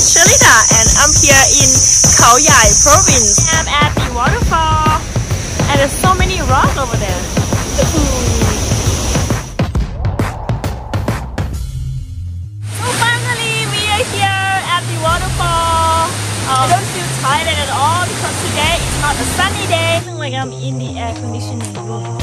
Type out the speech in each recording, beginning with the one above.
is Chalida and I'm here in KhaoYai province. I'm at the waterfall and there's so many rocks over there. So finally we are here at the waterfall. I don't feel tired at all because today is not a sunny day. I feel like I'm in the air conditioning room.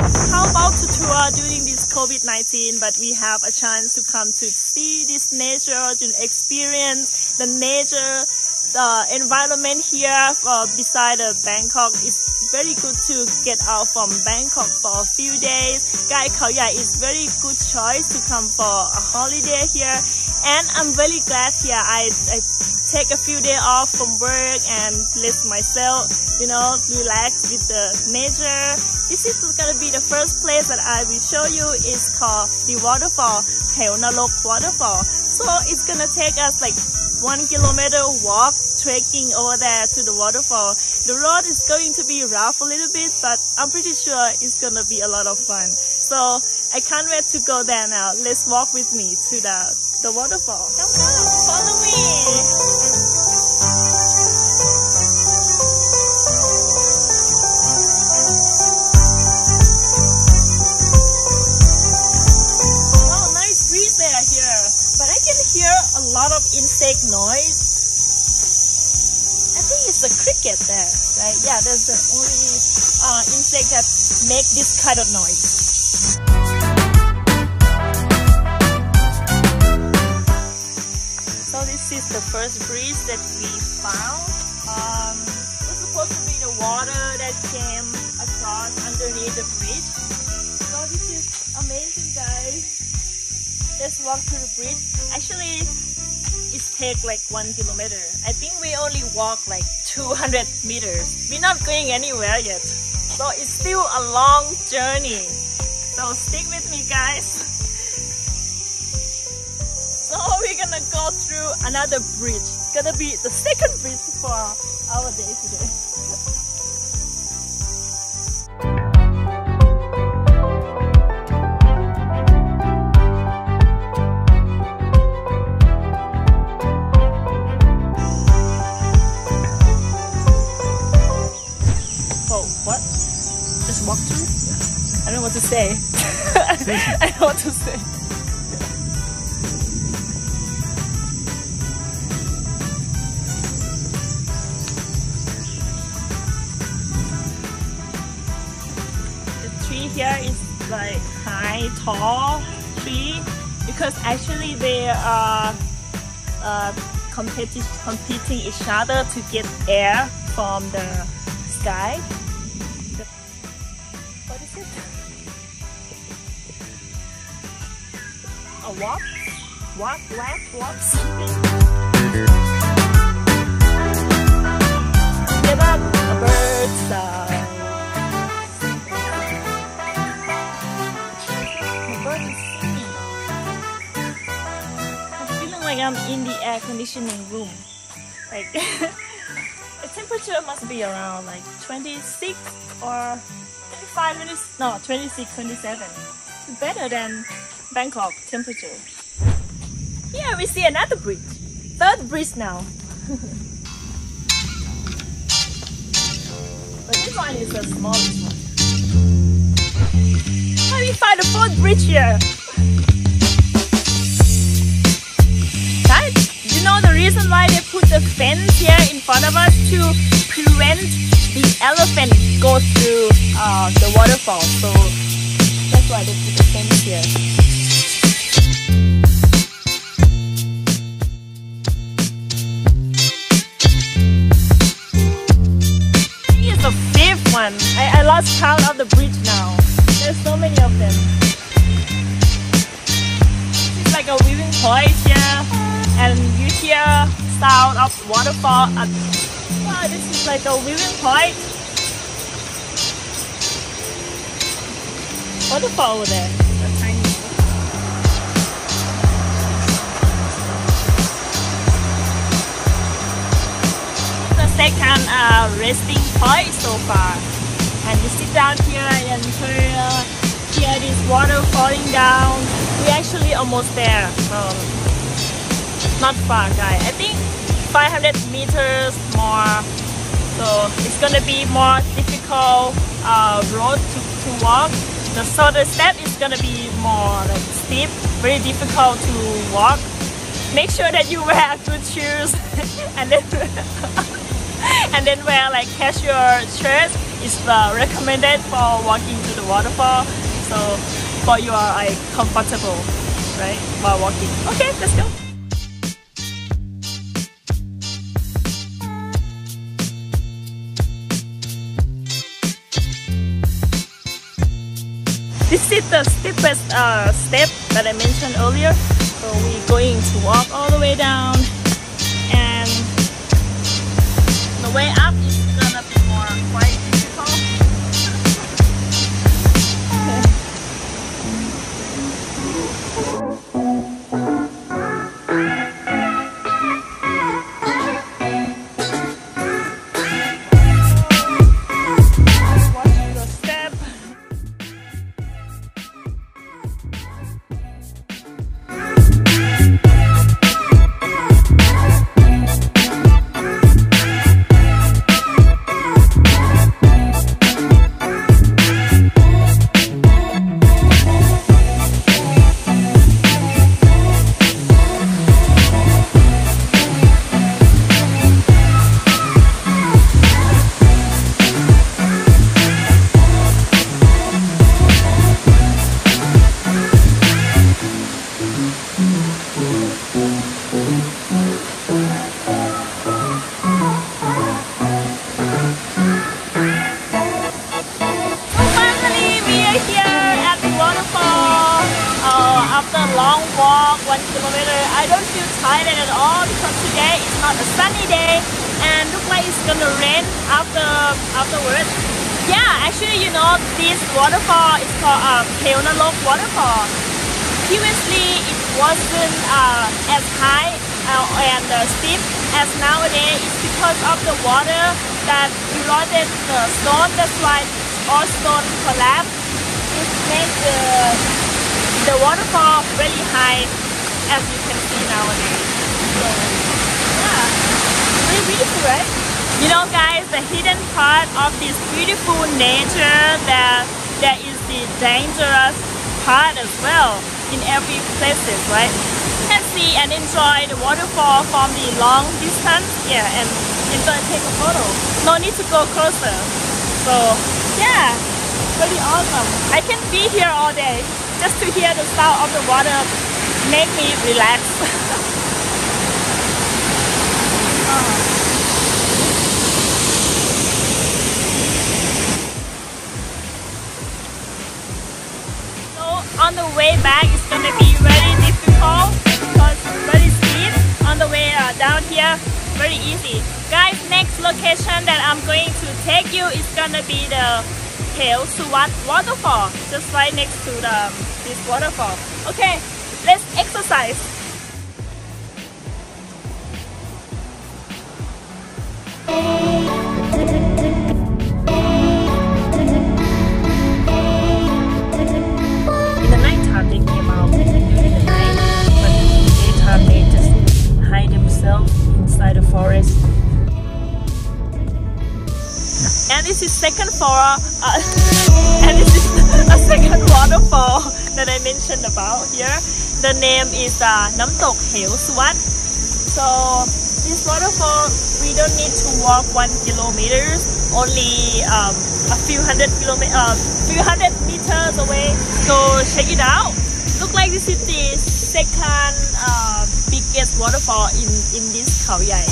How about to tour during this COVID-19, but we have a chance to come to see this nature, to experience the nature, the environment here beside Bangkok. It's very good to get out from Bangkok for a few days. KhaoYai is very good choice to come for a holiday here, and I'm very glad here. I take a few days off from work and let myself, relax with the nature. This is gonna be the first place that I will show you. Is called the waterfall, Narok Waterfall. So it's gonna take us like 1 kilometer walk, trekking over there to the waterfall. The road is going to be rough a little bit, but I'm pretty sure it's gonna be a lot of fun. So I can't wait to go there now. Let's walk with me to the waterfall. Come, follow me. Here, but I can hear a lot of insect noise. I think it's a cricket there, right? Yeah, that's the only insect that make this kind of noise. So this is the first bridge that we found. It's supposed to be the water that came across underneath the bridge. So this is amazing, guys. Let's walk through the bridge. Actually, it takes like 1 kilometer. I think we only walk like 200 meters. We're not going anywhere yet. So it's still a long journey. So stick with me, guys. So we're gonna go through another bridge. It's gonna be the second bridge for our day today. Walk through? I don't know what to say. I don't know what to say. The tree here is like high, tall tree because actually they are competing each other to get air from the sky. A walk something. Give up a bird's eye. The bird is singing. I'm feeling like I'm in the air conditioning room. Like the temperature must be around like 26 or 25 minutes. No, 26, 27. It's better than Bangkok temperature. Here we see another bridge. Third bridge now. But this one is the smallest one. How we find the fourth bridge here? Guys, you know the reason why they put the fence here in front of us? To prevent the elephant go through the waterfall. So that's why they put the fence here. The fifth one. I lost count of the bridge now. There's so many of them. It's like a viewing point here, and you hear sound of waterfall. Wow, this is like a viewing point. Waterfall over there. A tiny second resting point so far, and you sit down here and enjoy hear this water falling down. We actually almost there. Not far, guys. I think 500 meters more. So it's gonna be more difficult road to walk. The shorter step is gonna be more like steep, very difficult to walk. Make sure that you wear good shoes and then and then wear like casual shirts. Is recommended for walking to the waterfall. So for you are like comfortable, right, while walking. Okay, let's go. This is the steepest step that I mentioned earlier. So we're going to walk all the way down, and the way up is gonna be more quite difficult. Watch your step. After a long walk, 1 kilometer, I don't feel tired at all because today is not a sunny day and look like it's gonna rain afterwards. Yeah, actually, you know, this waterfall is called Narok Waterfall. Previously, it wasn't as high and steep as nowadays. It's because of the water that eroded the stone. That's why all stone collapsed. It makes the waterfall really high, as you can see nowadays. So, yeah, really beautiful, right? You know, guys, the hidden part of this beautiful nature, that there is the dangerous part as well in every places, right? You can see and enjoy the waterfall from the long distance, yeah, and enjoy take a photo. No need to go closer. So, yeah, really awesome. I can be here all day. Just to hear the sound of the water make me relax. So on the way back, it's gonna be very difficult because it's very steep. On the way down here, very easy. Guys, next location that I'm going to take you is gonna be the Suwat waterfall, just right next to this waterfall. Okay, let's exercise. In the nighttime they came out during the night, but in the daytime they just hide themselves inside the forest. And this is second floor, and this is a second waterfall that I mentioned about here. The name is Namtok Suwat. So this waterfall, we don't need to walk 1 kilometer, only a few hundred meters away. So check it out. Look like this is the second biggest waterfall in this Khao Yai.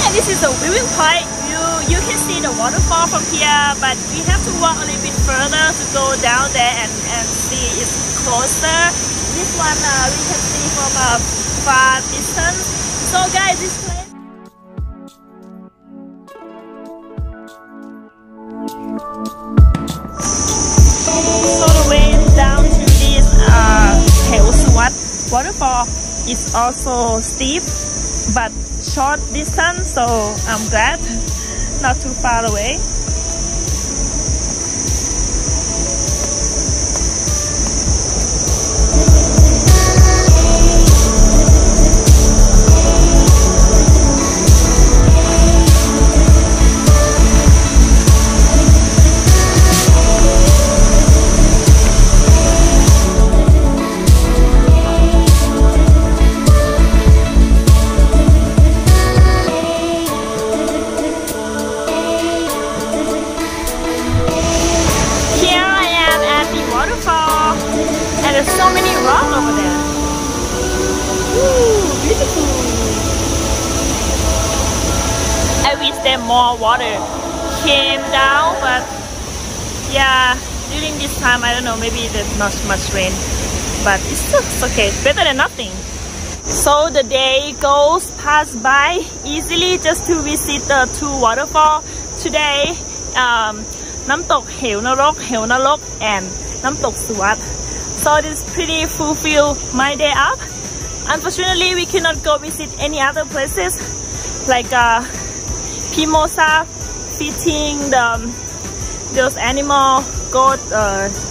This is the viewing point. You can see the waterfall from here, but we have to walk a little bit further to go down there and see it's closer. This one we can see from a far distance. So guys, this place also steep but short distance, so I'm glad not too far away. There's so many rocks over there. Ooh, beautiful. I wish there more water came down, but yeah, during this time, I don't know, maybe there's not much rain, but it's okay, better than nothing. So the day goes past by easily just to visit the two waterfalls. Today, Namtok Hew Narok and Namtok Suwat. So this pretty fulfill my day up. Unfortunately, we cannot go visit any other places like Pimosa, feeding those animal, goat,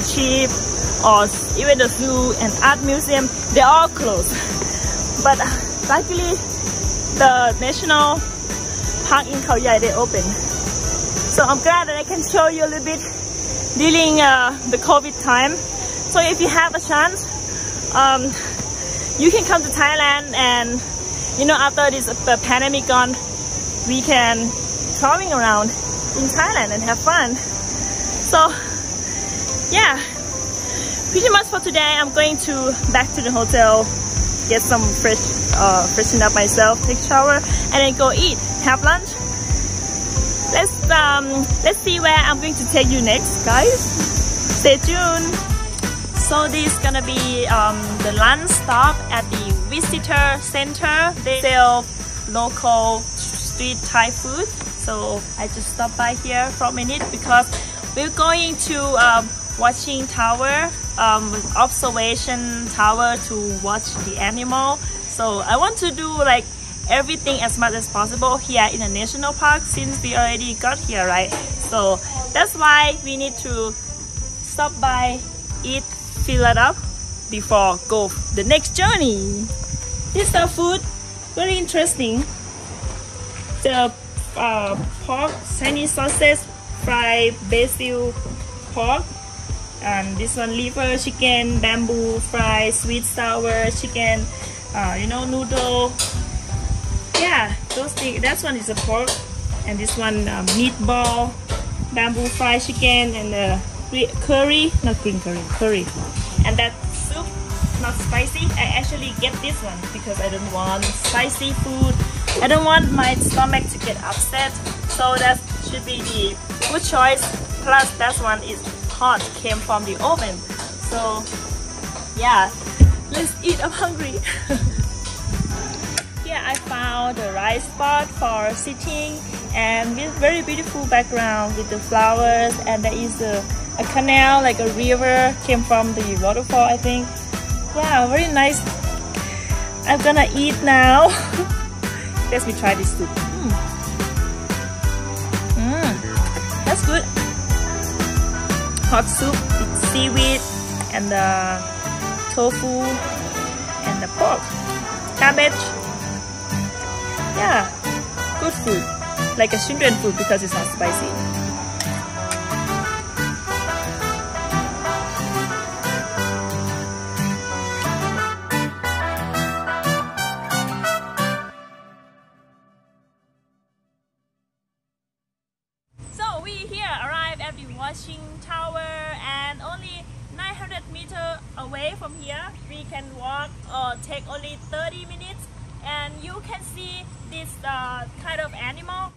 sheep, or even the zoo and art museum. They're all closed. But luckily, the national park in Khao Yai, they open. So I'm glad that I can show you a little bit during the COVID time. So if you have a chance, you can come to Thailand, and you know, after the pandemic gone, we can traveling around in Thailand and have fun. So yeah, pretty much for today. I'm going to back to the hotel, get some freshen up myself, take shower, and then go eat, have lunch. Let's see where I'm going to take you next, guys. Stay tuned. So this is gonna be the lunch stop at the visitor center. They sell local street Thai food. So I just stopped by here for a minute because we're going to watching tower, observation tower to watch the animal. So I want to do like everything as much as possible here in the national park since we already got here, right? So that's why we need to stop by, eat, fill it up before go the next journey. This food very interesting. The pork, Chinese sausage, fried basil pork, and this one liver chicken, bamboo fried sweet sour chicken, you know, noodle. Yeah, those things. That one is a pork, and this one meatball, bamboo fried chicken, and curry, not green curry, curry. And that soup, not spicy. I actually get this one because I don't want spicy food. I don't want my stomach to get upset. So that should be the good choice. Plus that one is hot, came from the oven. So yeah, let's eat. I'm hungry. Here I found the right spot for sitting, and with very beautiful background with the flowers, and there is a canal, like a river came from the waterfall, I think. Yeah, very nice. I'm gonna eat now. Let me try this soup. That's good. Hot soup with seaweed and the tofu and the pork, cabbage. Yeah, good food. Like a children food because it's not spicy. Watching tower, and only 900 meters away from here we can walk or take only 30 minutes, and you can see this kind of animal.